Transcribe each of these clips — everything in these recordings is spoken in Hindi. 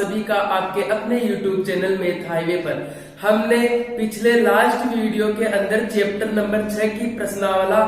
सभी का आपके अपने YouTube चैनल मैथ हाईवे पर। हमने पिछले लास्ट वीडियो के अंदर चैप्टर नंबर 6 की प्रश्नावला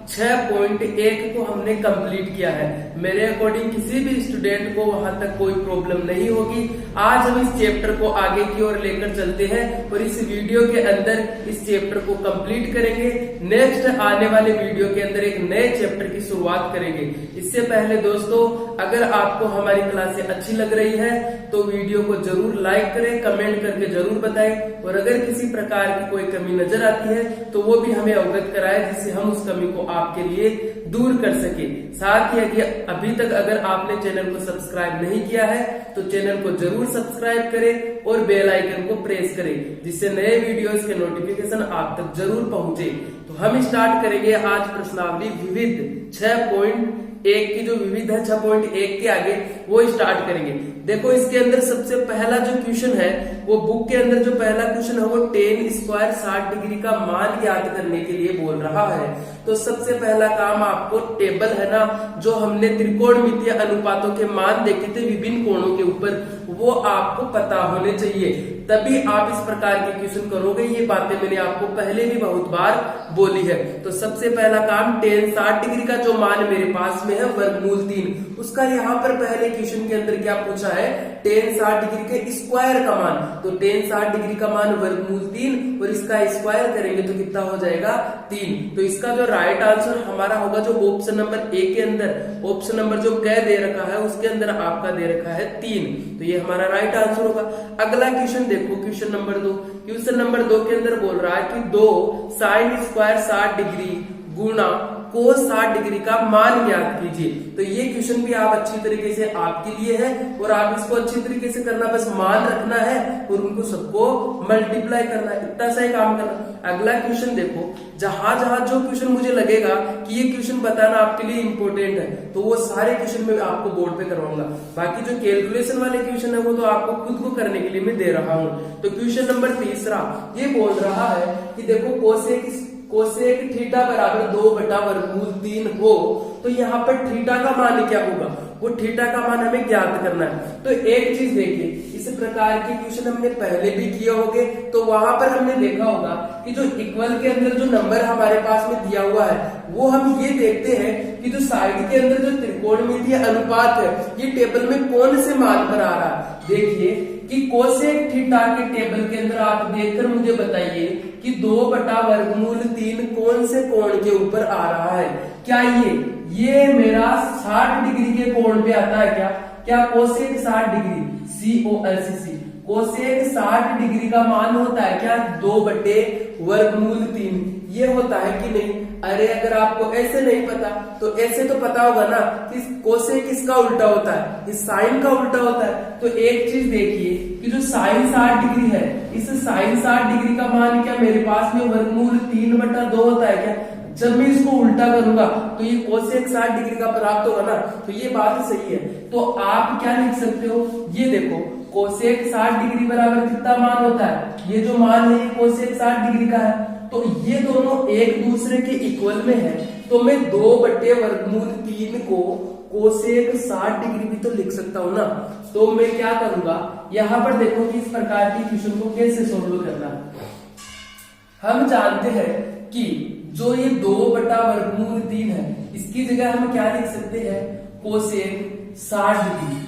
6.1 को हमने कंप्लीट किया है। मेरे अकॉर्डिंग किसी भी स्टूडेंट को वहां तक कोई प्रॉब्लम नहीं होगी। आज हम इस चैप्टर को आगे की ओर लेकर चलते हैं और इस वीडियो के अंदर इस चैप्टर को कंप्लीट करेंगे। नेक्स्ट आने वाले वीडियो के अंदर एक नए चैप्टर की शुरुआत करेंगे। इससे पहले दोस्तों, अगर आपको हमारी क्लासें अच्छी लग रही है तो वीडियो को जरूर लाइक करें, कमेंट करके जरूर बताएं और अगर किसी प्रकार की कोई कमी नजर आती है तो वो भी हमें अवगत कराएं, जिससे हम उस कमी को आपके लिए दूर कर सके। साथ ही यदि अभी तक अगर आपने चैनल को सब्सक्राइब नहीं किया है तो चैनल को जरूर सब्सक्राइब करें और बेल आइकन को प्रेस करें, जिससे नए वीडियोस के नोटिफिकेशन आप तक जरूर पहुंचे। तो हम स्टार्ट करेंगे आज प्रश्नावली विविध 6.1 की जो विविध है 6.1 के आगे वो स्टार्ट करेंगे। देखो इसके अंदर सबसे पहला जो क्वेश्चन है वो बुक के अंदर जो पहला क्वेश्चन है वो tan स्क्वायर 60 डिग्री का मान ज्ञात करने के लिए बोल रहा है। तो सबसे पहला काम आपको टेबल है ना, जो हमने त्रिकोणमितीय अनुपातों के मान देखे थे विभिन्न कोणों के ऊपर, वो आपको पता होने चाहिए, तभी आप इस प्रकार के क्वेश्चन करोगे। ये बातें मैंने आपको पहले भी बहुत बार बोली है। तो सबसे पहला काम tan 60 डिग्री का जो मान मेरे पास में है वर्गमूल 3, उसका यहाँ पर पहले क्वेश्चन के अंदर क्या पूछा है, tan 60 डिग्री के स्क्वायर का मान। तो tan 60 डिग्री का मान वर्गमूल 3 और इसका स्क्वायर करेंगे तो कितना हो जाएगा 3। तो इसका जो राइट आंसर हमारा होगा जो ऑप्शन नंबर ए के अंदर, ऑप्शन नंबर जो क दे रखा है उसके अंदर आपका दे रखा है 3, तो ये हमारा राइट आंसर होगा। अगला क्वेश्चन देखो, क्वेश्चन नंबर 2। क्वेश्चन नंबर 2 के अंदर बोल रहा है कि 2 sin स्क्वायर 60 डिग्री गुणा cos 60 डिग्री का मान ज्ञात कीजिए। तो ये क्वेश्चन भी आप अच्छी तरीके से आपके लिए है और आप इसको अच्छी तरीके से करना, बस मान रखना है और उनको सबको मल्टीप्लाई करना है, इतना सा ही काम करना। अगला क्वेश्चन देखो, जहां जहां जो क्वेश्चन मुझे लगेगा कि ये क्वेश्चन बताना आपके लिए इंपॉर्टेंट है तो वो सारे क्वेश्चन मैं आपको बोर्ड पे करवाऊंगा। बाकी जो कैलकुलेशन वाले क्वेश्चन है वो तो आपको खुद को करने के लिए मैं दे रहा हूँ। तो क्वेश्चन नंबर 3 ये बोल रहा है कि देखो कोसेक थीटा बराबर 2/√3 हो, तो यहाँ पर थीटा का मान क्या होगा, वो थीटा का मान हमें ज्ञात करना है। तो एक चीज देखिए, इस प्रकार के क्वेश्चन हमने पहले भी किए होंगे, तो वहां पर हमने देखा होगा कि जो इक्वल के अंदर जो नंबर हमारे पास में दिया हुआ है वो हम ये देखते हैं कि जो साइड के अंदर जो त्रिकोणमितीय अनुपात है ये टेबल में कौन से मान पर आ रहा है। देखिए कि कोसेक थीटा के टेबल के अंदर आप देखकर मुझे बताइए कि 2/√3 कौन से कोण के ऊपर आ रहा है। क्या ये मेरा 60 डिग्री के कोण पे आता है क्या cosec 60 degree COSC cosec 60 degree का मान होता है क्या 2/√3 ये होता है कि नहीं। अरे अगर आपको ऐसे नहीं पता तो ऐसे तो पता होगा ना कि कोसेक किसका उल्टा होता है, इस साइन का उल्टा होता है। तो एक चीज देखिए कि जो साइन 60 डिग्री है, इस साइन 60 डिग्री का मान क्या मेरे पास में वर्गमूल 3/2 होता है क्या। जब मैं इसको उल्टा करूंगा तो ये कोसेक 60 डिग्री का प्राप्त होगा ना, तो ये बात सही है। तो आप क्या लिख सकते हो, ये देखो कोसेक 60 डिग्री बराबर कितना मान होता है, ये जो मान है ये कोसेक 60 डिग्री का है, तो ये दोनों एक दूसरे के इक्वल में है। तो मैं 2/√3 को कोसेक 60 डिग्री भी तो लिख सकता हूं ना। तो मैं क्या करूंगा, यहां पर देखो कि इस प्रकार की क्वेश्चन को कैसे सोल्व करना। हम जानते हैं कि जो ये 2/√3 है इसकी जगह हम क्या लिख सकते हैं, कोसेक 60 डिग्री।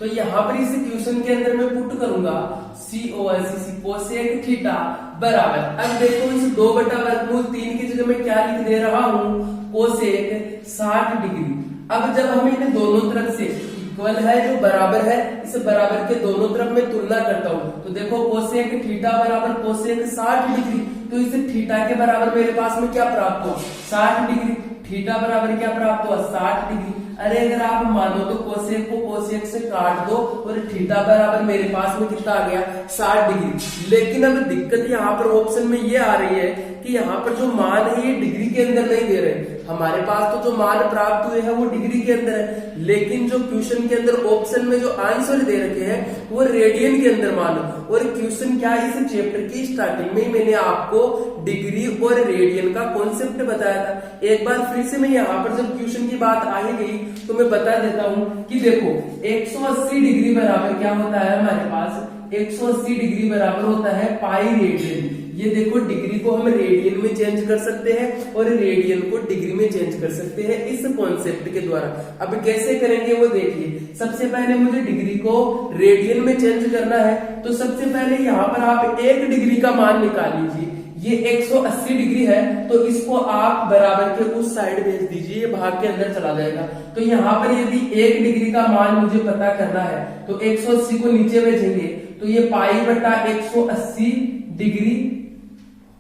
तो यहां पर इस क्वेश्चन के अंदर मैं पुट करूंगा COSC कोसेक थीटा बराबर, अब देखो इस 2/√3 की जगह मैं क्या लिख दे रहा हूं, कोसेक 60 डिग्री। अब जब हम इन्हें दोनों तरफ से इक्वल है जो बराबर है, इस बराबर के दोनों तरफ मैं तुलना करता हूं तो देखो कोसेक थीटा बराबर कोसेक 60 डिग्री, तो इस थीटा के बराबर मेरे पास में क्या प्राप्त हो 60 डिग्री, थीटा बराबर क्या प्राप्त हुआ 60 डिग्री। अरे अगर आप मानो तो कोसेक को कोसेक से काट दो और थीटा बराबर मेरे पास में कितना आ गया 60 डिग्री। लेकिन अब दिक्कत यहाँ पर ऑप्शन में ये आ रही है कि यहाँ पर जो मान है ये डिग्री के अंदर नहीं दे रहे। हमारे पास तो जो मान प्राप्त हुए हैं वो डिग्री के अंदर है, लेकिन जो क्वेश्चन के अंदर ऑप्शन में जो आंसर दे रखे हैं वो रेडियन के अंदर मान। और क्वेश्चन क्या है, इस चैप्टर की स्टार्टिंग में मैंने आपको डिग्री और रेडियन का कॉन्सेप्ट बताया था। एक बार फिर से मैं यहाँ पर जब क्वेश्चन की बात आ ही गई तो मैं बता देता हूं कि देखो 180 डिग्री बराबर क्या होता है हमारे पास, 180 डिग्री बराबर होता है पाई रेडियन। ये देखो डिग्री को हम रेडियन में चेंज कर सकते हैं और रेडियन को डिग्री में चेंज कर सकते हैं इस कॉन्सेप्ट के द्वारा। अब कैसे करेंगे वो देखिए। सबसे पहले मुझे डिग्री को रेडियन में चेंज करना है, तो सबसे पहले यहाँ पर आप 1 डिग्री का मान निकाल लीजिए। ये 180 डिग्री है तो इसको आप बराबर के उस साइड भेज दीजिए, ये भाग के अंदर चला जाएगा। तो यहाँ पर यदि 1 डिग्री का मान मुझे पता करना है तो 180 को नीचे भेजेंगे तो ये पाई बटा 180 डिग्री,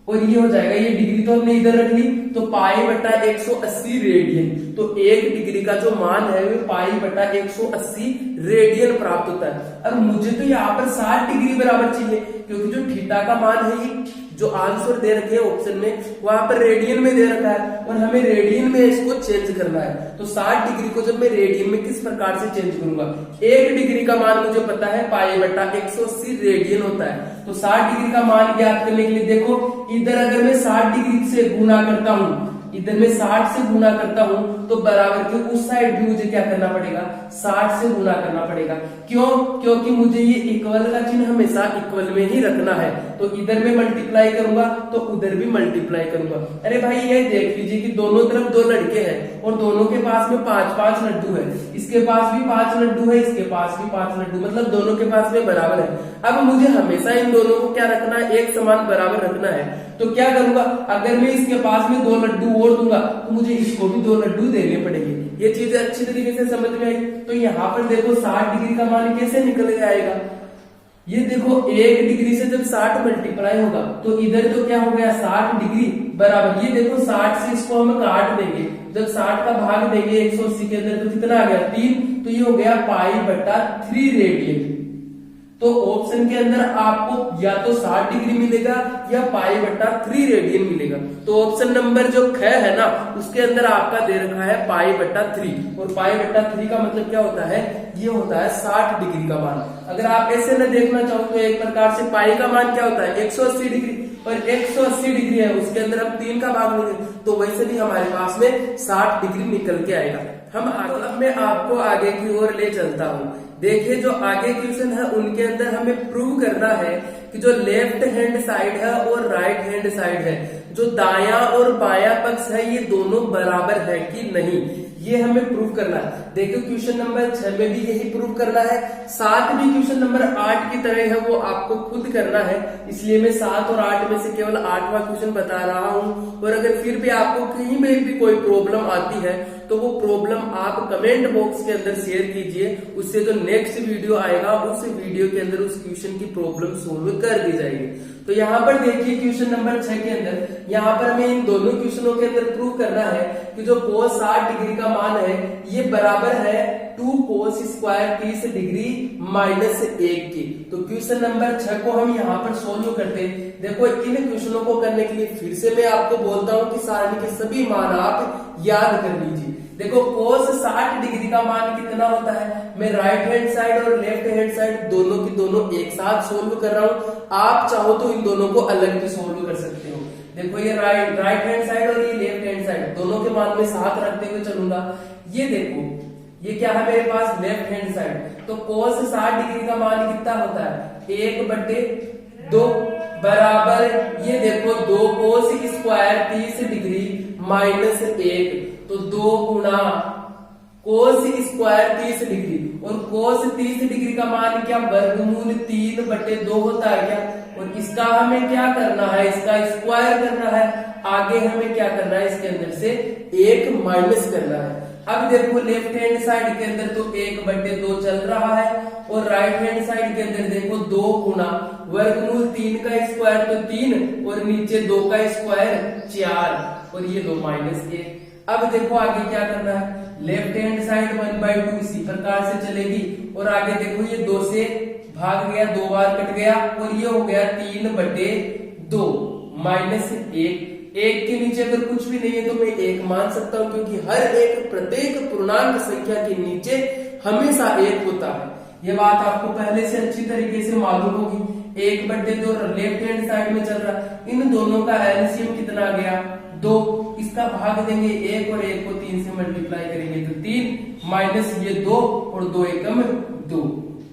और ये हो जाएगा, ये डिग्री तो हमने इधर रख ली, तो पाई बटा 180 रेडियन। तो 1 डिग्री का जो मान है वो पाई बटा 180 रेडियन प्राप्त होता है। और मुझे तो यहाँ पर 60 डिग्री बराबर चाहिए, क्योंकि जो थीटा का मान है ये जो आंसर दे रखे हैं ऑप्शन में वहां पर रेडियन में दे रखा है और हमें रेडियन में इसको चेंज करना है। तो 60 डिग्री को जब मैं रेडियन में किस प्रकार से चेंज करूंगा, 1 डिग्री का मान मुझे पता है पाई बटा 180 रेडियन होता है। तो 60 डिग्री का मान ज्ञात करने के लिए देखो इधर अगर मैं 60 डिग्री से गुना करता हूं, इधर में 60 से गुना करता हूं तो बराबर के उस साइड भी मुझे क्या करना पड़ेगा, 60 से गुना करना पड़ेगा। क्यों? क्योंकि मुझे ये इक्वल का चिन्ह हमेशा इक्वल में ही रखना है। तो इधर में मल्टीप्लाई करूंगा तो उधर भी मल्टीप्लाई करूंगा। अरे भाई ये देख लीजिए कि दोनों तरफ 2 लड़के हैं और दोनों के पास में 5-5 लड्डू है, इसके पास भी 5 लड्डू है, इसके पास भी 5 लड्डू, मतलब दोनों के पास में बराबर है। अब मुझे हमेशा इन दोनों को क्या रखना है, एक समान बराबर रखना है। तो क्या करूंगा, अगर मैं इसके पास में 2 लड्डू और दूंगा तो मुझे इसको भी 2 लड्डू देने पड़ेंगे। ये चीजें अच्छी तरीके से समझ में आई। तो यहाँ पर देखो 60 डिग्री का मान कैसे निकल जाएगा, ये देखो 1 डिग्री से जब 60 मल्टीप्लाई होगा तो इधर तो क्या हो गया 60 डिग्री बराबर, ये देखो 60 से इसको हम काट देंगे, जब 60 का भाग देंगे 180 के अंदर तो कितना आ गया 3, तो ये हो गया पाई बटा 3 रेडियन। तो ऑप्शन के अंदर आपको या तो 60 डिग्री मिलेगा या पाई बटा 3 रेडियन मिलेगा। तो ऑप्शन नंबर जो ख है ना उसके अंदर आपका दे रखा है पाई बटा 3, और पाई बटा 3 का मतलब क्या होता है, ये होता है 60 डिग्री का मान। अगर आप ऐसे न देखना चाहो तो एक प्रकार से पाई का मान क्या होता है 180 डिग्री, और 180 डिग्री है उसके अंदर हम 3 का भाग लेंगे तो वैसे भी हमारे पास में 60 डिग्री निकल के आएगा। हम अब मैं आपको आगे की ओर ले चलता हूँ। देखिए जो आगे क्वेश्चन है उनके अंदर हमें प्रूव करना है कि जो लेफ्ट हैंड साइड है और राइट हैंड साइड है, जो दायां और बायां पक्ष है ये दोनों बराबर है कि नहीं, ये हमें प्रूव करना है। देखो क्वेश्चन नंबर 6 में भी यही प्रूव करना है, साथ भी क्वेश्चन नंबर 8 की तरह है वो आपको खुद करना है, इसलिए मैं 7 और 8 में से केवल 8वां क्वेश्चन बता रहा हूं। और अगर फिर भी आपको कहीं में भी कोई प्रॉब्लम आती है तो वो प्रॉब्लम आप कमेंट बॉक्स के अंदर शेयर कीजिए, उससे जो नेक्स्ट वीडियो आएगा उस वीडियो के अंदर उस क्वेश्चन की प्रॉब्लम सोल्व कर दी जाएगी। तो यहाँ पर देखिए क्वेश्चन नंबर 6 के अंदर यहाँ पर हमें इन दोनों क्वेश्चनों के अंदर प्रूव करना है कि जो cos 60 डिग्री का मान है ये बराबर है 2 cos स्क्वायर 30 डिग्री माइनस 1 की। तो क्वेश्चन नंबर 6 को हम यहाँ पर सोल्व करते हैं। देखो इन क्वेश्चनों को करने के लिए फिर से मैं आपको बोलता हूँ कि सारणी के सभी मान आप याद कर लीजिए। देखो cos 60 डिग्री का मान कितना होता है, मैं राइट हैंड साइड और लेफ्ट हैंड साइड दोनों की दोनों एक साथ सोल्व कर रहा हूँ, आप चाहो तो इन दोनों को अलग भी सोल्व कर सकते हो। देखो ये राइट हैंड साइड और ये लेफ्ट हैंड साइड दोनों के मान में साथ रखते हुए चलूंगा। ये देखो ये क्या है मेरे पास लेफ्ट हैंड साइड, तो cos 60 डिग्री का मान कितना होता है 1/2 बराबर, ये देखो 2 cos स्क्वायर 30 डिग्री माइनस 1, तो 2 गुणा cos स्क्वायर 30 डिग्री, और cos 30 डिग्री का मान क्या वर्गमूल 3/2 होता है क्या, और इसका हमें क्या करना है, इसका स्क्वायर करना है। आगे हमें क्या करना है, इसके अंदर से 1 माइनस करना है। अब देखो लेफ्ट हैंड साइड के अंदर तो 1/2 चल रहा है, और राइट हैंड साइड के अंदर देखो 2 गुणा वर्गमूल 3 का स्क्वायर तो 3, और नीचे 2 का स्क्वायर 4, और ये 2 माइनस 1। अब देखो आगे क्या करना है, लेफ्ट हैंड साइड 1/2 इसी प्रकार से चलेगी, और आगे देखो ये 2 से भाग गया, 2 बार कट गया, और ये हो गया 3/2 माइनस 1। 1 के नीचे अगर कुछ भी नहीं है तो मैं 1 मान सकता हूं, क्योंकि हर एक प्रत्येक पूर्णांक संख्या के नीचे हमेशा 1 होता है। ये बात आपको पहले से अच्छी तरीके से मालूम होगी। 1/2 लेफ्ट हैंड साइड में चल रहा है, इन दोनों का एलसीएम कितना आ गया 2, इसका भाग देंगे 1 और 1 को 3 से मल्टीप्लाई करेंगे तो 3 माइनस ये 2 और 2 एकम 2।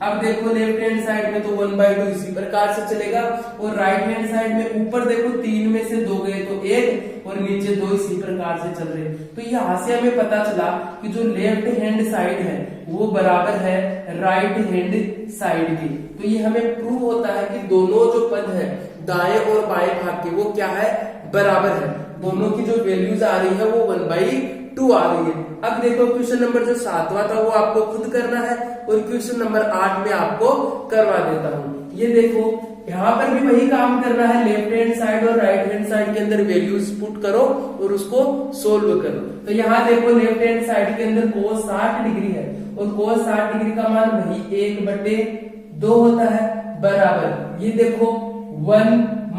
अब देखो लेफ्ट हैंड साइड में तो 1/2 इसी प्रकार से चलेगा, और राइट हैंड साइड में ऊपर देखो 3 में से 2 गए तो 1 और नीचे 2 इसी प्रकार से चल रहे। तो यहाँ से हमें पता चला कि जो लेफ्ट हैंड साइड है वो बराबर है राइट हैंड साइड की। तो ये हमें प्रूव होता है कि दोनों जो पद है दाएं और बाएं भाग के वो क्या है, बराबर है। दोनों की जो वैल्यूज आ रही है वो 1/2 आ रही है। अब देखो क्वेश्चन नंबर जो 7वां था वो आपको खुद करना है, और क्वेश्चन नंबर 8 में आपको करवा देता हूँ। ये देखो यहाँ पर भी वही काम करना है, लेफ्ट हैंड साइड और राइट हैंड साइड के अंदर वैल्यूज पुट करो और उसको सोल्व करो। तो यहाँ देखो लेफ्ट हैंड साइड के अंदर cos 60 डिग्री है, और cos 60 डिग्री का मान वही 1/2 होता है, बराबर ये देखो 1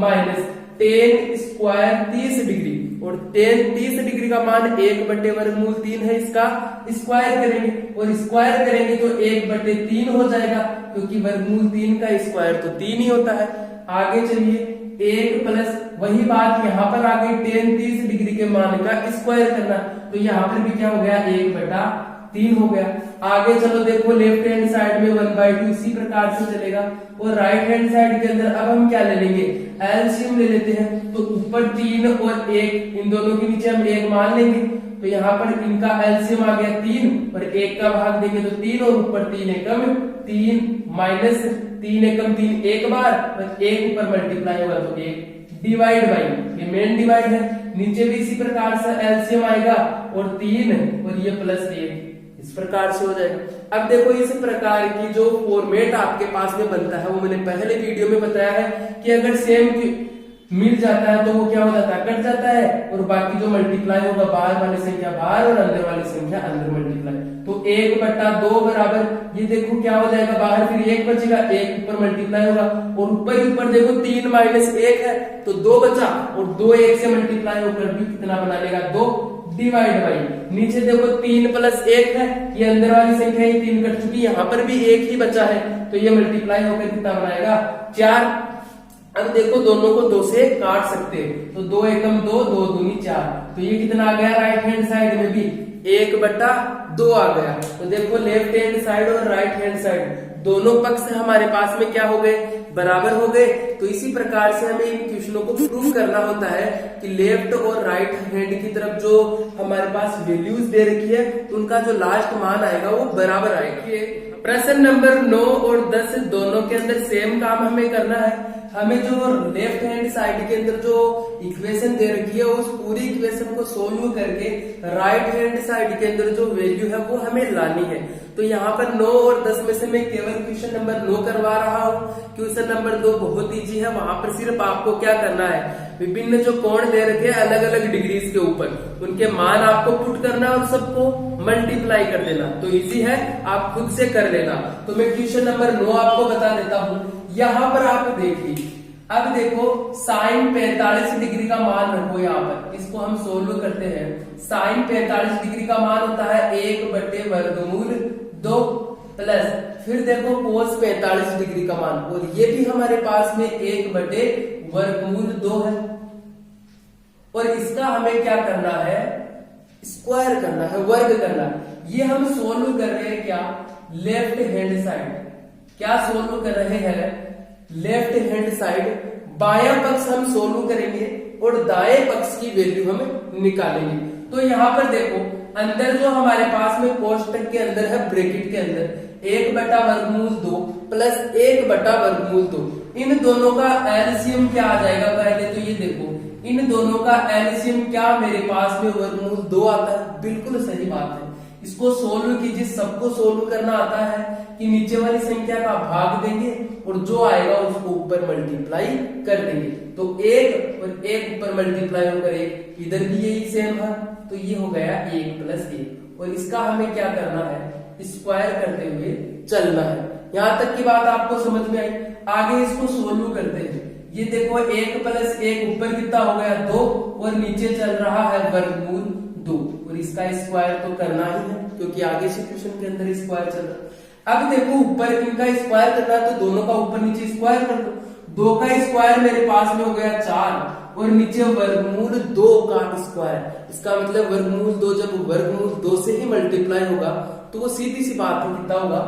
माइनस tan स्क्वायर 30 डिग्री, और tan 30 डिग्री का मान 1/√3 है, इसका स्क्वायर करेंगे, और स्क्वायर करेंगे तो 1/3 हो जाएगा, क्योंकि √3 का स्क्वायर तो 3 ही होता है। आगे चलिए 1 प्लस वही बात यहाँ पर आगे tan 30 डिग्री के मान का स्क्वायर करना, तो यहाँ पर भी क्या हो गया 1/3 हो गया। आगे चलो देखो लेफ्ट हैंड साइड में 1/2 इसी प्रकार से चलेगा, और राइट हैंड साइड के अंदर अब हम क्या ले लेंगे, एलसीएम ले लेते हैं। तो ऊपर 3 और 1 इन दोनों के नीचे हम 1 मान लेंगे, तो यहाँ पर इनका एलसीएम आ गया 3 और 1 का भाग देंगे तो 3, और ऊपर 3 एकम 3 माइनस 3 एकम 3 एक बार, और 1 ऊपर मल्टीप्लाई होगा तो 1 डिवाइड बाई, ये मेन डिवाइड है। नीचे भी इसी प्रकार से एलसीएम आएगा, और 3 और ये प्लस 1 इस प्रकार से हो जाएगा। अब देखो इस प्रकार की जो फॉर्मेट आपके पास में बनता है वो मैंने पहले वीडियो में बताया है कि अगर सेम मिल जाता है तो वो क्या हो जाता है, कट जाता है, और बाकी जो मल्टीप्लाई होगा बाहर वाली संख्या बाहर और अंदर वाली संख्या अंदर मल्टीप्लाई। तो 1/2 बराबर ये देखो क्या हो जाएगा, बाहर फिर 1 बचेगा, 1 ऊपर मल्टीप्लाई होगा, और ऊपर देखो 3 माइनस 1 है तो 2 बचा, और 2 1 से मल्टीप्लाई होकर भी कितना बना लेगा 2 डिवाइड बाई। नीचे देखो 3 प्लस 1 है, ये अंदर वाली संख्या ही 3 कट चुकी, यहाँ पर भी 1 ही बचा है, तो ये मल्टीप्लाई होकर कितना बनाएगा 4। अब देखो दोनों को 2 से काट सकते हैं, तो 2 एकम 2, 2 दूनी 4, तो ये कितना आ गया राइट हैंड साइड में भी 1/2 आ गया। तो देखो लेफ्ट हैंड साइड और राइट हैंड साइड दोनों पक्ष हमारे पास में क्या हो गए, बराबर हो गए। तो इसी प्रकार से हमें इन क्वेश्चनों को प्रूव करना होता है कि लेफ्ट और राइट हैंड की तरफ जो हमारे पास वैल्यूज दे रखी है तो उनका जो लास्ट मान आएगा वो बराबर आएगा। प्रश्न नंबर 9 और 10 दोनों के अंदर सेम काम हमें करना है। हमें जो लेफ्ट हैंड साइड के अंदर जो इक्वेशन दे रखी है उस पूरी इक्वेशन को सोल्व करके राइट हैंड साइड के अंदर जो वैल्यू है वो हमें लानी है। तो यहाँ पर 9 और 10 में से मैं केवल क्वेश्चन नंबर 9 करवा रहा हूँ। क्वेश्चन नंबर 2 बहुत इजी है, वहां पर सिर्फ आपको क्या करना है, विभिन्न जो कोण दे रखे हैं अलग अलग डिग्रीज के ऊपर उनके मान आपको पुट करना और सबको मल्टीप्लाई कर देना। तो इजी है, आप खुद से कर लेना। तो मैं क्वेश्चन नंबर 9 आपको बता देता हूँ। यहाँ पर आप देखिए, अब देखो साइन 45 डिग्री का मान रखो यहाँ पर, इसको हम सोल्व करते हैं। साइन 45 डिग्री का मान होता है 1/√2 प्लस फिर देखो कोस 45 डिग्री का मान, और ये भी हमारे पास में 1/√2 है, और इसका हमें क्या करना है, स्क्वायर करना है, वर्ग करना है। ये हम सोल्व कर रहे हैं क्या, लेफ्ट हैंड साइड। क्या सोल्व कर रहे हैं, लेफ्ट हैंड साइड। बायां पक्ष हम सोल्व करेंगे और दाएं पक्ष की वैल्यू हम निकालेंगे। तो यहाँ पर देखो अंदर जो हमारे पास में कोष्टक के अंदर है, ब्रैकेट के अंदर 1/√2 प्लस 1/√2, इन दोनों का एलसीएम क्या आ जाएगा, पहले तो ये देखो इन दोनों का एलसीएम क्या मेरे पास में √2 आता है। बिल्कुल सही बात है, इसको सोल्व कीजिए। सबको सोल्व करना आता है कि नीचे वाली संख्या का भाग देंगे और जो आएगा उसको ऊपर मल्टीप्लाई कर देंगे। तो 1 और 1 ऊपर मल्टीप्लाई होकर 1, इधर भी यही सेम है, तो ये हो गया 1 + 1, और इसका हमें क्या करना है, स्क्वायर करते हुए चलना है। यहाँ तक की बात आपको समझ में आई। आगे इसको सोल्व करते हैं। ये देखो 1 + 1 ऊपर कितना हो गया 2, और नीचे चल रहा है √2, और इसका स्क्वायर तो करना ही है क्योंकि आगे से क्वेश्चन के अंदर स्क्वायर चल रहा है। अब देखो ऊपर इनका स्क्वायर करना है तो दोनों का ऊपर नीचे स्क्वायर कर दो। 2 का स्क्वायर मेरे पास में हो गया 4, और नीचे √2 का स्क्वायर। इसका मतलब √2 जब √2 से ही मल्टीप्लाई होगा तो वो सीधी सी बात है कितना होगा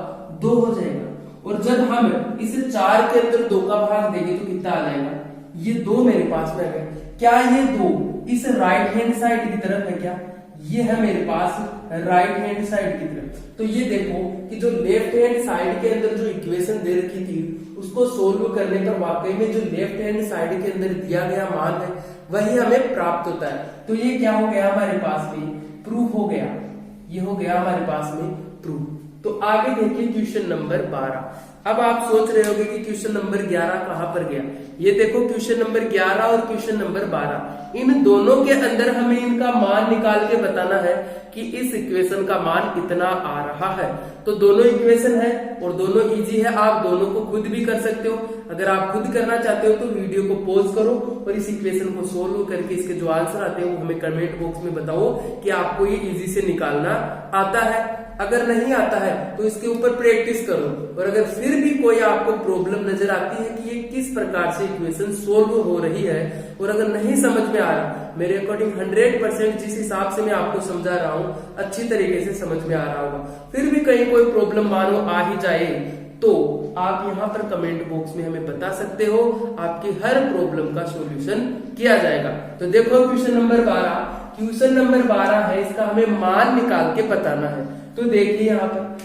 2 हो जाएगा। और जब हम इसे 4 के अंदर 2 का भाग देंगे तो कितना आ जाएगा, ये 2 मेरे पास में है। क्या ये 2 इस राइट हैंड साइड की तरफ है क्या, ये है मेरे पास राइट हैंड साइड की तरफ। तो ये देखो कि जो लेफ्ट हैंड साइड के अंदर जो इक्वेशन दे रखी थी उसको सोल्व करने पर वाकई में जो लेफ्ट हैंड साइड के अंदर दिया गया मान है वही हमें प्राप्त होता है। तो ये क्या हो गया हमारे पास में प्रूफ हो गया, ये हो गया हमारे पास में प्रूफ। तो आगे देखिए क्वेश्चन नंबर 12। अब आप सोच रहे होंगे कि क्वेश्चन नंबर 11 कहां पर गया। ये देखो क्वेश्चन नंबर 11 और क्वेश्चन नंबर 12, इन दोनों के अंदर हमें इनका मान निकाल के बताना है कि इस इक्वेशन का मान इतना आ रहा है। तो दोनों इक्वेशन है और दोनों इजी है, आप दोनों को खुद भी कर सकते हो। अगर आप खुद करना चाहते हो तो वीडियो को पॉज करो और इस इक्वेशन को सोल्व करके इसके जो आंसर आते हैं वो हमें कमेंट बॉक्स में बताओ कि आपको ये इजी से निकालना आता है। अगर नहीं आता है तो इसके ऊपर प्रैक्टिस करो, और अगर फिर भी कोई आपको प्रॉब्लम नजर आती है कि ये किस प्रकार से इक्वेशन सोल्व हो रही है और अगर नहीं समझ में आ रहा, मेरे अकॉर्डिंग 100% जिस हिसाब से मैं आपको समझा रहा हूं अच्छी तरीके से समझ में आ रहा होगा, फिर भी कहीं कोई प्रॉब्लम मानो आ ही जाए तो आप यहाँ पर कमेंट बॉक्स में हमें बता सकते हो, आपकी हर प्रॉब्लम का सॉल्यूशन किया जाएगा। तो देखो क्वेश्चन नंबर 12, क्वेश्चन नंबर 12 है, इसका हमें मान निकाल के बताना है। तो देखिए यहाँ पर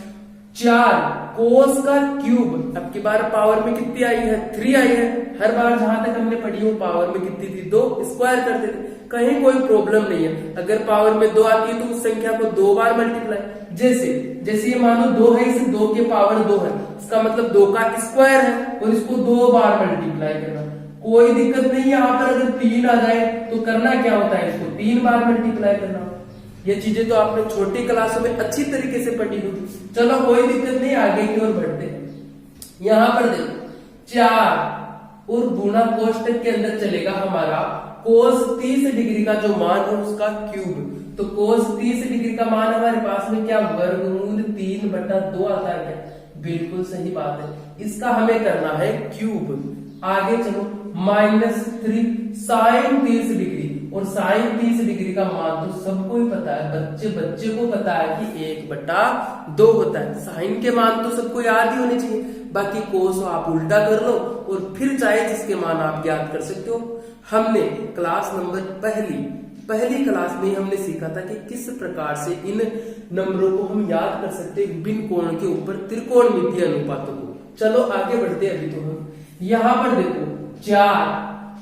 4 कोस का क्यूब, अब की बार पावर में कितनी आई है 3 आई है। हर बार जहां तक हमने पढ़ी हो पावर में कितनी थी 2, स्क्वायर कर देते, कहीं कोई प्रॉब्लम नहीं है। अगर पावर में 2 आती है तो उस संख्या को 2 बार मल्टीप्लाई, जैसे ये मानो 2 है, इसे 2 के पावर 2 है, इसका मतलब 2 का स्क्वायर है और इसको 2 बार मल्टीप्लाई करना, कोई दिक्कत नहीं है। यहाँ पर अगर 3 आ जाए तो करना क्या होता है, इसको 3 बार मल्टीप्लाई करना। ये चीजें तो आपने छोटी क्लासों में अच्छी तरीके से पढ़ी होगी। चलो कोई दिक्कत नहीं, आगे की ओर बढ़ते हैं। यहाँ पर देखो 4 और गुना कोष्टक के अंदर चलेगा हमारा कोस 30 डिग्री का जो मान है उसका क्यूब। तो कोस 30 डिग्री का मान हमारे पास में क्या वर्गमूल 3/2 आता है क्या, बिल्कुल सही बात है। इसका हमें करना है क्यूब। आगे चलो -3 साइन 30 डिग्री, और साइन 30 डिग्री का मान तो सबको ही पता है, बच्चे को पता है कि 1/2 होता है। साइन के मान तो सबको याद ही होने चाहिए, बाकी कोस आप उल्टा कर लो और फिर चाहे जिसके मान आप याद कर सकते हो। हमने क्लास नंबर पहली क्लास में हमने सीखा था कि किस प्रकार से इन नंबरों को हम याद कर सकते हैं बिन कोण के ऊपर त्रिकोणमितीय अनुपातों को। चलो आगे बढ़ते हैं। अभी तो हम यहाँ पर देखो 4,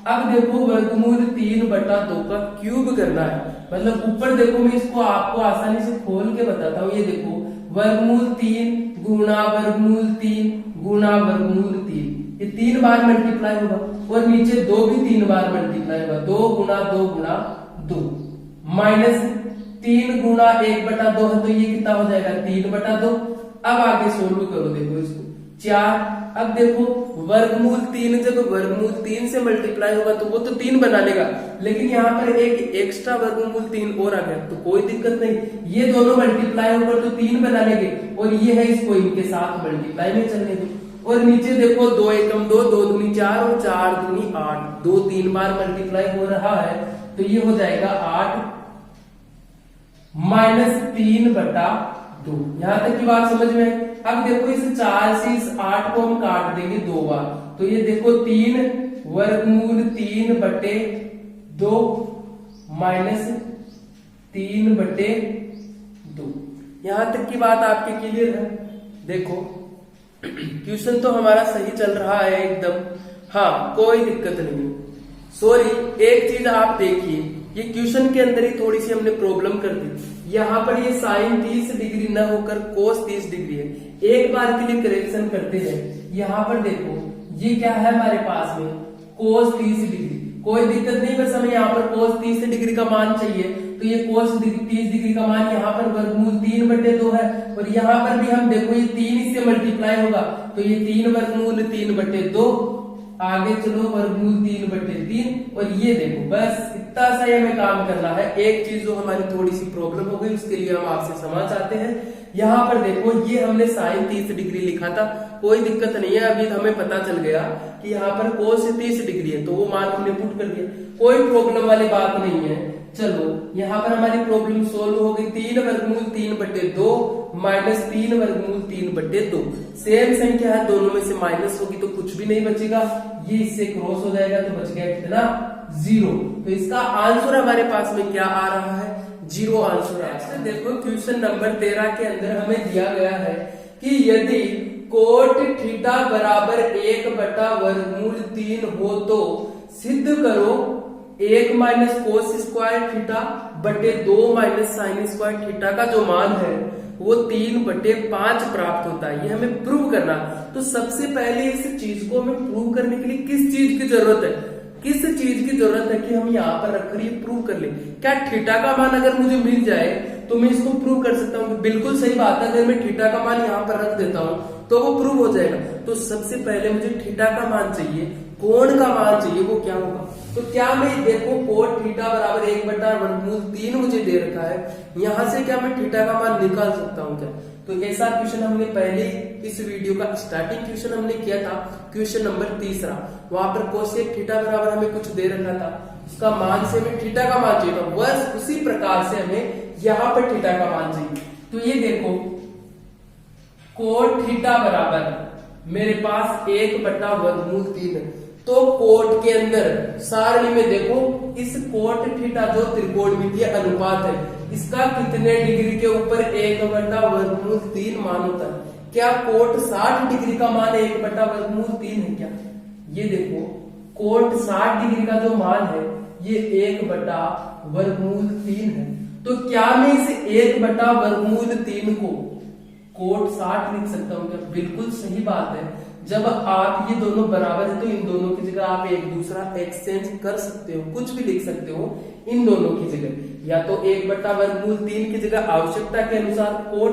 अब देखो वर्गमूल 3/2 का क्यूब करना है। मतलब ऊपर देखो, मैं इसको आपको आसानी से खोल के बताता हूँ। ये देखो वर्गमूल 3 गुणा वर्गमूल 3 गुणा वर्गमूल 3, ये 3 बार मल्टीप्लाई होगा, और नीचे 2 भी 3 बार मल्टीप्लाई होगा, 2 गुणा 2 गुणा 2, -3 गुणा 1/2 है, तो ये कितना हो जाएगा 3/2। अब आगे सोल्व करो, देखो इसको 4, अब देखो वर्गमूल 3 जब वर्गमूल 3 से मल्टीप्लाई होगा तो वो तो 3 बना लेगा, लेकिन यहाँ पर एक एक्स्ट्रा वर्गमूल 3 और आ गया तो कोई दिक्कत नहीं, ये दोनों मल्टीप्लाई होकर तो 3 बना लेंगे, और ये है इसको इनके साथ मल्टीप्लाई में चलने दो। और नीचे देखो 2 एकम 2, 2 दूनी 4 और 4 दूनी 8, 2 3 बार मल्टीप्लाई हो रहा है, तो ये हो जाएगा 8 -3/2। यहां तक की बात समझ में। अब देखो इस 4 से इस 8 को हम काट देंगे 2 बार, तो ये देखो 3 वर्गमूल 3/2 -3/2। यहां तक की बात आपके क्लियर है। देखो क्वेश्चन तो हमारा सही चल रहा है एकदम, हाँ कोई दिक्कत नहीं। सॉरी, एक चीज आप देखिए, ये क्वेश्चन के अंदर ही थोड़ी सी हमने प्रॉब्लम कर दी। यहाँ पर ये साइन 30 डिग्री न होकर कोस 30 डिग्री है। एक बार के लिए करेक्शन करते हैं। यहाँ पर देखो ये क्या है हमारे पास में कोस 30 डिग्री, कोई दिक्कत नहीं, बस हमें यहाँ पर कोस 30 डिग्री का मान चाहिए, तो ये कोस 30 डिग्री का मान यहाँ पर वर्गमूल 3/2 है, और यहाँ पर भी हम देखो ये 3 इससे मल्टीप्लाई होगा, तो ये 3 वर्गमूल 3/2, आगे चलो वर्गमूल 3/3, और ये देखो बस इतना सा ही हमें काम करना है। एक चीज जो हमारी थोड़ी सी प्रॉब्लम हो गई उसके लिए हम आपसे क्षमा चाहते हैं। यहाँ पर देखो ये हमने साइन 30 डिग्री लिखा था, कोई दिक्कत नहीं है, अभी हमें पता चल गया कि यहाँ पर कोस 30 डिग्री है, तो वो मान हमने पुट कर दिया, कोई प्रॉब्लम वाली बात नहीं है। चलो यहाँ पर हमारी प्रॉब्लम सोल्व हो गई। 3 वर्गमूल 3/2 माइनस 3 वर्गमूल 3/2। सेम संख्या है, दोनों में से माइनस होगी तो कुछ भी नहीं बचेगा, ये इससे क्रॉस हो जाएगा तो बच गया कितना 0। तो इसका आंसर हमारे पास में क्या आ रहा है 0 आंसर है। देखो क्वेश्चन नंबर 13 के अंदर हमें दिया गया है कि यदि कोट थीटा बराबर 1/√3 हो तो सिद्ध करो 1 माइनस कोस स्क्वायर थीटा बटे 2 माइनस साइन स्क्वायर थीटा का जो मान है वो 3/5 प्राप्त होता है। ये हमें प्रूव करना। तो सबसे पहले इस चीज को हमें प्रूव करने के लिए किस चीज की जरूरत है, किस चीज की जरूरत है कि हम यहाँ पर रखकर ये प्रूव कर ले। क्या थीटा का मान अगर मुझे मिल जाए तो मैं इसको प्रूव कर सकता हूँ? बिल्कुल सही बात है, अगर मैं थीटा का मान यहाँ पर रख देता हूँ तो वो प्रूव हो जाएगा। तो सबसे पहले मुझे थीटा का मान चाहिए, कोण का मान चाहिए, वो क्या होगा? तो क्या मैं देखो कोट थीटा बराबर 1/√3 मुझे दे रखा है, यहाँ से क्या मैं थीटा का मान निकाल सकता हूँ क्या? तो ऐसा क्वेश्चन हमने पहले इस वीडियो का स्टार्टिंग क्वेश्चन हमने किया था, क्वेश्चन नंबर 3। वहां पर कोसेक थीटा बराबर हमें कुछ दे रखा था, उसका मान से हमें थीटा का मान चाहिए था। बस उसी प्रकार से हमें यहाँ पर थीटा का मान चाहिए। तो ये देखो कोट थीटा बराबर मेरे पास 1/√3 है। तो कोट के अंदर सारणी में देखो इस कोट थीटा जो त्रिकोणमितीय अनुपात है इसका कितने डिग्री के ऊपर 1/√3 मान होता है? क्या कोट 60 डिग्री का मान 1/√3 है क्या? ये देखो कोट 60 डिग्री का जो मान है ये 1/√3 है। तो क्या मैं इस 1/√3 को कोट 60 लिख सकता हूँ क्या? बिल्कुल सही बात है। जब आप ये दोनों बराबर है तो इन दोनों की जगह आप एक दूसरा एक्सचेंज कर सकते हो, कुछ भी लिख सकते हो इन दोनों की जगह। या तो 1/√3 की जगह आवश्यकता के अनुसार कोट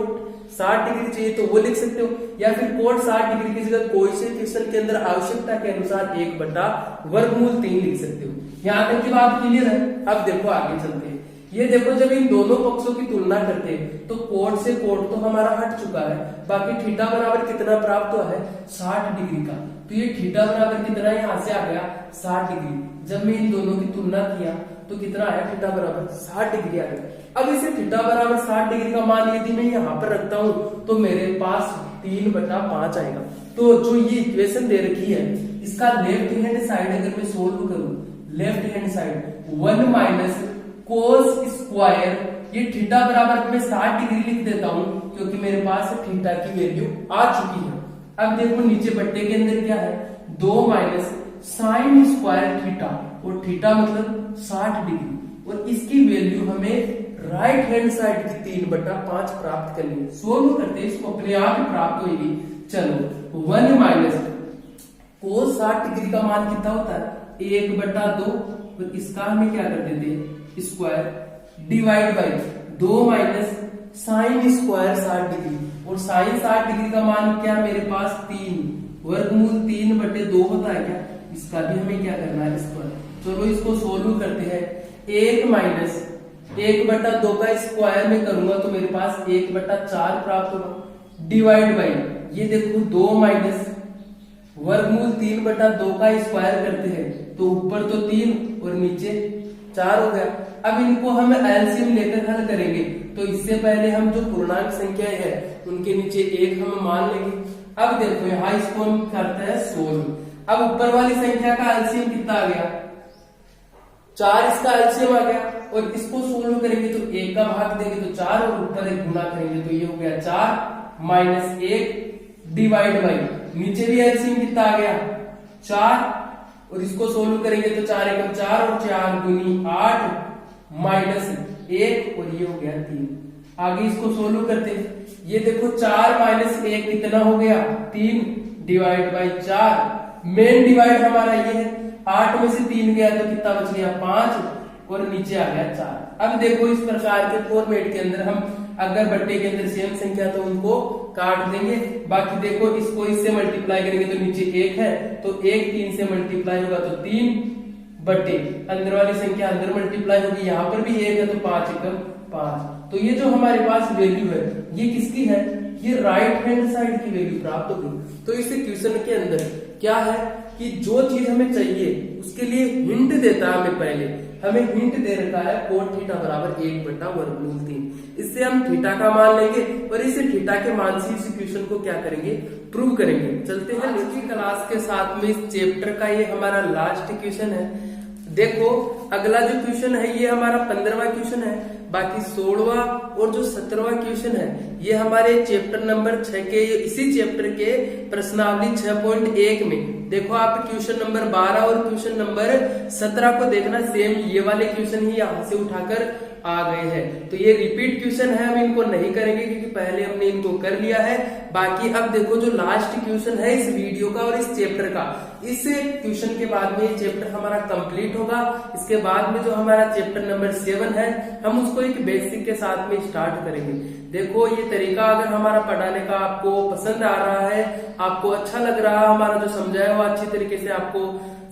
60 डिग्री चाहिए तो वो लिख सकते हो, या फिर कोट 60 डिग्री की जगह कोई से क्वेश्चन के अंदर आवश्यकता के अनुसार 1/√3 लिख सकते हो। यहाँ तक की बात क्लियर है। अब देखो आगे चलते हैं। ये देखो जब इन दोनों पक्षों की तुलना करते हैं तो कोट से कोट तो हमारा हट चुका है, बाकी थीटा बराबर कितना प्राप्त हुआ है 60 डिग्री का। तो ये थीटा बराबर कितना यहाँ से आ गया 60 डिग्री। जब मैं इन दोनों की तुलना किया तो कितना आया थीटा बराबर 60 डिग्री आ गया। अब इसे थीटा बराबर 60 डिग्री का मान यदि मैं यहाँ पर रखता हूँ तो मेरे पास 3/5 आएगा। तो जो ये इक्वेशन दे रखी है इसका लेफ्ट हैंड साइड अगर मैं सोल्व करूं, left hand side 1 minus cos square, ये थीटा बराबर मैं 60 डिग्री लिख देता हूं क्योंकि मेरे पास थीटा की वैल्यू आ चुकी है। अब देखो नीचे बट्टे के अंदर क्या है 2 माइनस साइन स्क्वायर थीटा, और थीटा मतलब 60 डिग्री, और इसकी वैल्यू हमें राइट हैंड साइड की 3/5 प्राप्त करनी है। सोल्व करते इसको अपने आप ही प्राप्त होगी। चलो 1 माइनस कोस 60 डिग्री का मान कितना होता है 1/2, और इसका हमें क्या कर देते हैं square divide by 2 minus sine square 60 degree, और साइन 60 डिग्री का मान क्या मेरे पास 3 वर्गमूल 3/2 होता है क्या? इसका भी हमें क्या करना है स्क्वायर। चलो इसको सोल्व करते हैं। 1 माइनस 1/2 का स्क्वायर में करूंगा तो मेरे पास 1/4 प्राप्त होगा, डिवाइड बाई ये देखो 2 माइनस वर्गमूल 3/2 का स्क्वायर करते हैं तो ऊपर तो 3 और नीचे 4 हो गया। अब इनको हम एलसीएम लेकर हल करेंगे तो इससे पहले हम जो पूर्णांक संख्याएं हैं उनके नीचे 1 हम मान लेंगे। अब देखो यहाँ इसको हम करते हैं सोल्व। अब ऊपर वाली संख्या का एलसीएम कितना आ गया 4, इसका एलसीएम आ गया, और इसको सोल्व करेंगे तो 1 का भाग देंगे तो 4 और ऊपर 1 गुना करेंगे तो ये हो गया 4 माइनस 1 डिवाइड बाई नीचे भी एलसीएम कितना आ गया 4, और इसको सोल्व करेंगे तो 4 एकम 4 और 4 दूनी 8 माइनस 1 और ये हो गया 3। आगे इसको सोल्व करते हैं। ये देखो 4 माइनस 1 कितना हो गया 3 डिवाइड बाई 4। मेन डिवाइड हमारा ये है, 8 में से 3 गया तो कितना बच गया 5 और नीचे आ गया 4। अब देखो इस प्रकार के फॉर्मेट के अंदर हम अगर बट्टे के अंदर सेम संख्या तो उनको काट देंगे। बाकी देखो इसको इससे मल्टीप्लाई करेंगे तो नीचे 1 है तो 1 3 से मल्टीप्लाई होगा तो 3 बट्टे अंदर वाली संख्या अंदर मल्टीप्लाई होगी, यहाँ पर भी 1 है तो 5 एकम 5। तो ये जो हमारे पास वैल्यू है ये किसकी है, ये राइट हैंड साइड की वैल्यू प्राप्त होगी। तो इस क्वेश्चन के अंदर क्या है कि जो चीज हमें चाहिए उसके लिए हिंट देता है। हमें पहले हमें हिंट दे रखा है cot थीटा बराबर 1/√3। इससे हम थीटा का मान लेंगे और इस थीटा के मान से इस इक्वेशन को क्या करेंगे, प्रूव करेंगे। चलते हैं आज की क्लास के साथ में इस चैप्टर का ये हमारा लास्ट इक्वेशन है। देखो अगला जो क्वेश्चन है ये हमारा 15वां क्वेश्चन है, बाकी 16वां और जो 17वां क्वेश्चन है ये हमारे चैप्टर नंबर 6 के इसी चैप्टर के प्रश्नावली 6.1 में। देखो आप क्वेश्चन नंबर 12 और क्वेश्चन नंबर 17 को देखना, सेम ये वाले क्वेश्चन ही यहाँ से उठाकर आ गए हैं। तो ये रिपीट क्वेश्चन है, हम इनको नहीं करेंगे क्योंकि पहले हमने इनको कर लिया है। बाकी अब देखो जो लास्ट क्वेश्चन है इस वीडियो का और इस चैप्टर का, इस क्वेश्चन के बाद में ये चैप्टर हमारा कंप्लीट होगा। इसके बाद में जो हमारा चैप्टर नंबर 7 है हम उसको एक बेसिक के साथ में स्टार्ट करेंगे। देखो ये तरीका अगर हमारा पढ़ाने का आपको पसंद आ रहा है, आपको अच्छा लग रहा है, हमारा जो समझाया हुआ अच्छी तरीके से आपको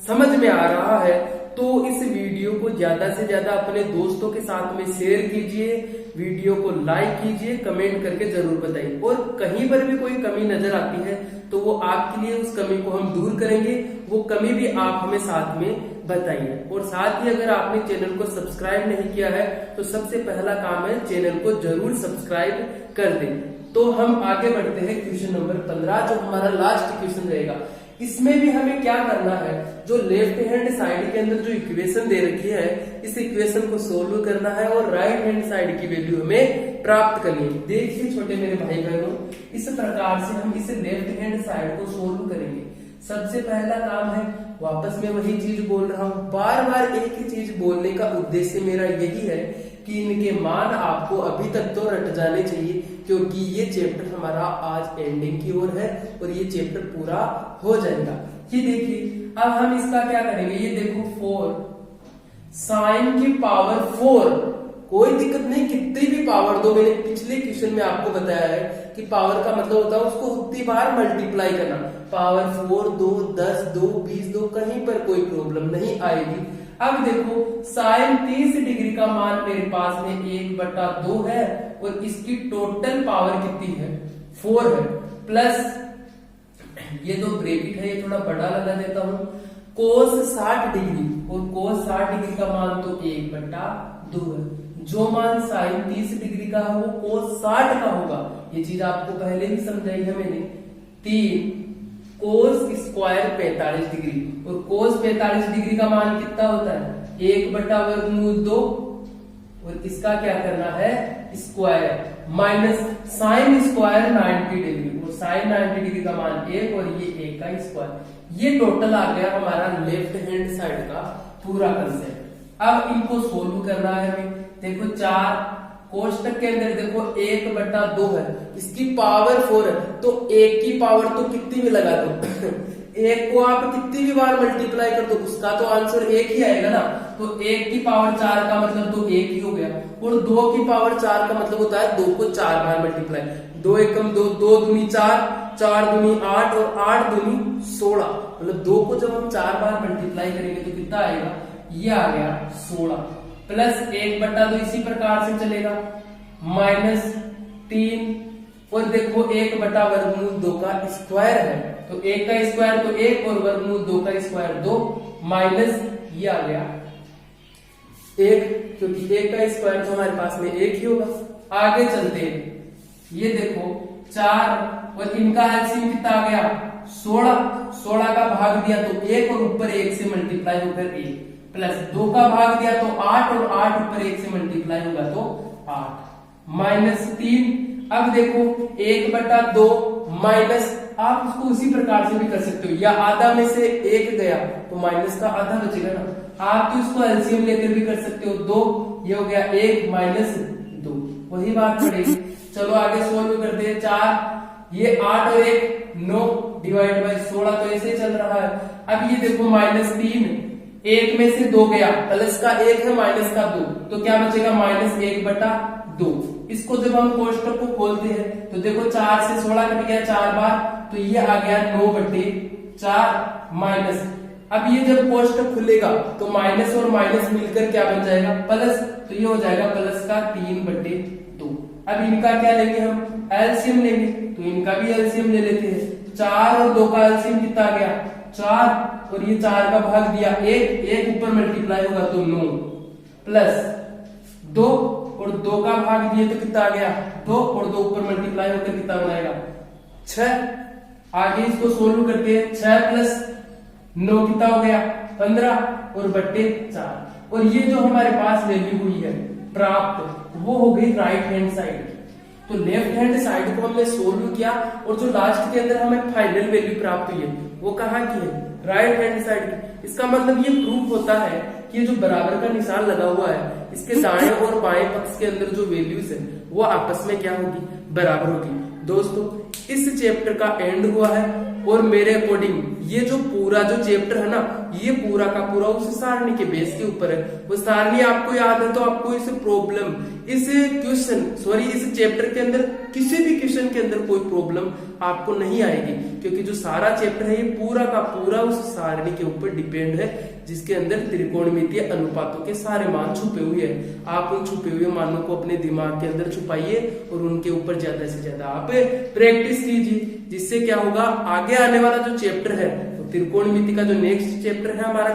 समझ में आ रहा है, तो इस वीडियो को ज्यादा से ज्यादा अपने दोस्तों के साथ में शेयर कीजिए, वीडियो को लाइक कीजिए, कमेंट करके जरूर बताइए। और कहीं पर भी कोई कमी नजर आती है तो वो आपके लिए उस कमी को हम दूर करेंगे, वो कमी भी आप हमें साथ में बताइए। और साथ ही अगर आपने चैनल को सब्सक्राइब नहीं किया है तो सबसे पहला काम है चैनल को जरूर सब्सक्राइब कर दें। तो हम आगे बढ़ते हैं क्वेश्चन नंबर 15 जो हमारा लास्ट क्वेश्चन रहेगा। इसमें भी हमें क्या करना है, जो लेफ्ट हैंड साइड के अंदर जो इक्वेशन दे रखी है इस इक्वेशन को सोल्व करना है और राइट हैंड साइड की वैल्यू हमें प्राप्त करनी है। देखिए छोटे मेरे भाई बहनों, इस प्रकार से हम इस लेफ्ट हैंड साइड को सोल्व करेंगे। सबसे पहला काम है, वापस में वही चीज बोल रहा हूं, बार बार एक ही चीज बोलने का उद्देश्य मेरा यही है कि इनके मान आपको अभी तक तो रट जाने चाहिए, क्योंकि ये चैप्टर हमारा आज एंडिंग की ओर है और ये चैप्टर पूरा हो जाएगा। ये देखिए अब हम इसका क्या करेंगे, ये देखो 4 साइन की पावर 4, कोई दिक्कत नहीं कितनी भी पावर दो। मैंने पिछले क्वेश्चन में आपको बताया है कि पावर का मतलब होता है उसको उतनी बार मल्टीप्लाई करना। पावर 4 2 10 2 20 2 कहीं पर कोई प्रॉब्लम नहीं आएगी। अब देखो साइन 30 डिग्री का मान मेरे पास में 1/2 है और इसकी टोटल पावर कितनी है, 4 है, प्लस ये तो ब्रैकेट है, ये थोड़ा बड़ा लगा देता हूं, कोस 60 डिग्री और कोस 60 डिग्री का मान तो 1/2 है। जो मान साइन 30 डिग्री का है वो कोस 60 का होगा, ये चीज आपको पहले ही समझाई है मैंने। 3 कोस स्क्वायर 45 डिग्री और कोस 45 डिग्री का मान कितना होता है, 1/√2 और इसका क्या करना है square, minus sine square 90 degree और साइन 90 डिग्री का मान 1 और ये 1 का स्क्वायर। ये टोटल आ गया हमारा लेफ्ट हैंड साइड का पूरा कंसेप्ट। अब इनको सोल्व करना है हमें। देखो 4 कोष्टक के अंदर देखो 1/2 है, इसकी पावर 4 है, तो 1 की पावर तो कितनी भी लगा दो 1 को आप कितनी भी बार मल्टीप्लाई कर दो उसका तो आंसर 1 ही आएगा ना। तो 1 की पावर 4 का मतलब तो 1 ही हो गया, और 2 की पावर 4 का मतलब होता है 2 को 4 बार मल्टीप्लाई, 2 एकम 2, 2 दूनी 4, 4 दूनी 8 और 8 दूनी 16, मतलब 2 को जब हम 4 बार मल्टीप्लाई करेंगे तो कितना आएगा, ये आ गया 16, प्लस 1/2 इसी प्रकार से चलेगा, माइनस 3 और देखो 1/√2 का स्क्वायर है, तो 1 का स्क्वायर तो 1 और √2 का स्क्वायर 2, माइनस ये आ गया 1, क्योंकि 1 का स्क्वायर तो हमारे पास में 1 ही होगा। आगे चलते हैं, ये देखो 4 और इनका एलसीएम कितना आ गया 16 का भाग दिया तो 1 और ऊपर 1 से मल्टीप्लाई होकर 1, प्लस 2 का भाग दिया तो 8 और 8 ऊपर 1 से मल्टीप्लाई होगा तो 8, माइनस 3। अब देखो 1/2 माइनस, आप उसको उसी प्रकार से भी कर सकते हो, या आधा में से 1 गया तो माइनस का आधा बचेगा ना, आप तो इसको एलसीएम लेकर भी कर सकते हो, 2 ये हो गया 1 माइनस 2, वही बात पड़ेगी। चलो आगे सोल्व करते हैं। 4 ये 8 और 1 9 डिवाइड बाय 16, तो ऐसे चल रहा है। अब ये देखो माइनस 3, 1 में से 2 गया, प्लस का 1 है माइनस का 2, तो क्या बचेगा माइनस 1/2। इसको जब हम कोष्टक को खोलते हैं तो देखो 4 से 16 कट गया 4 बार, तो ये आ गया 9/4 माइनस। अब ये जब कोष्टक खुलेगा तो माइनस और माइनस मिलकर क्या बन जाएगा प्लस, तो ये हो जाएगा प्लस का 3/2। अब इनका क्या लेंगे हम एलसीएम लेंगे, तो इनका भी एलसीएम ले लेते हैं। 4 और 2 का एलसीएम कितना आ गया 4 और ये 4 का भाग दिया 1 ऊपर मल्टीप्लाई होगा तो 9 प्लस 2 और 2 का भाग दिए तो कितना आ गया 2 और 2 ऊपर मल्टीप्लाई होकर कितना बनाएगा 6। आगे इसको सोल्व करके 6 प्लस 9 कितना हो गया 15 और बट्टे 4। और ये जो हमारे पास वैल्यू हुई है प्राप्त वो हो गई राइट हैंड साइड। तो लेफ्ट हैंड साइड को हमने सोल्व किया और जो लास्ट के अंदर हमें फाइनल वैल्यू प्राप्त हुई है वो कहाँ की है राइट हैंड साइड की। इसका मतलब ये प्रूफ होता है कि ये जो बराबर का निशान लगा हुआ है इसके दाएं और बाएं पक्ष के अंदर जो वैल्यूज है वो आपस में क्या होगी बराबर होगी। दोस्तों इस चैप्टर का एंड हुआ है और मेरे अकॉर्डिंग ये जो पूरा जो चैप्टर है ना ये पूरा का पूरा उस सारणी के बेस के ऊपर है। वो सारणी आपको याद है तो आपको इस प्रॉब्लम इस चैप्टर के अंदर किसी भी क्वेश्चन के अंदर कोई प्रॉब्लम आपको नहीं आएगी क्योंकि जो सारा चैप्टर है ये पूरा का पूरा उस सारणी के ऊपर डिपेंड है जिसके अंदर त्रिकोणमितीय अनुपातों के सारे मान छुपे हुए हैं। आप उन छुपे हुए मानों को अपने दिमाग के अंदर छुपाइए और उनके ऊपर ज्यादा से ज्यादा आप प्रैक्टिस कीजिए जिससे क्या होगा आगे आने वाला जो चैप्टर है त्रिकोणमिति का जो नेक्स्ट चैप्टर है हमारा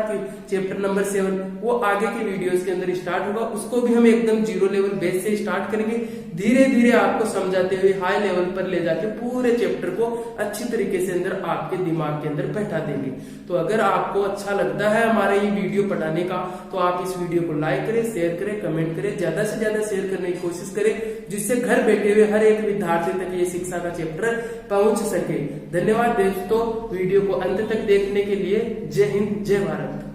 चैप्टर नंबर 7 वो आगे के वीडियोस के अंदर स्टार्ट होगा। उसको भी हम एकदम जीरो लेवल बेस से स्टार्ट करेंगे धीरे धीरे आपको समझाते हुए हाई लेवल पर ले जाके पूरे चैप्टर को अच्छी तरीके से अंदर आपके दिमाग के अंदर बैठा देंगे। तो अगर आपको अच्छा लगता है हमारे ये वीडियो पढ़ाने का तो आप इस वीडियो को लाइक करें शेयर करें कमेंट करें ज्यादा से ज्यादा शेयर करने की कोशिश करें जिससे घर बैठे हुए हर एक विद्यार्थी तक ये शिक्षा का चैप्टर पहुंच सके। धन्यवाद दोस्तों वीडियो को अंत तक देखने के लिए। जय हिंद जय भारत।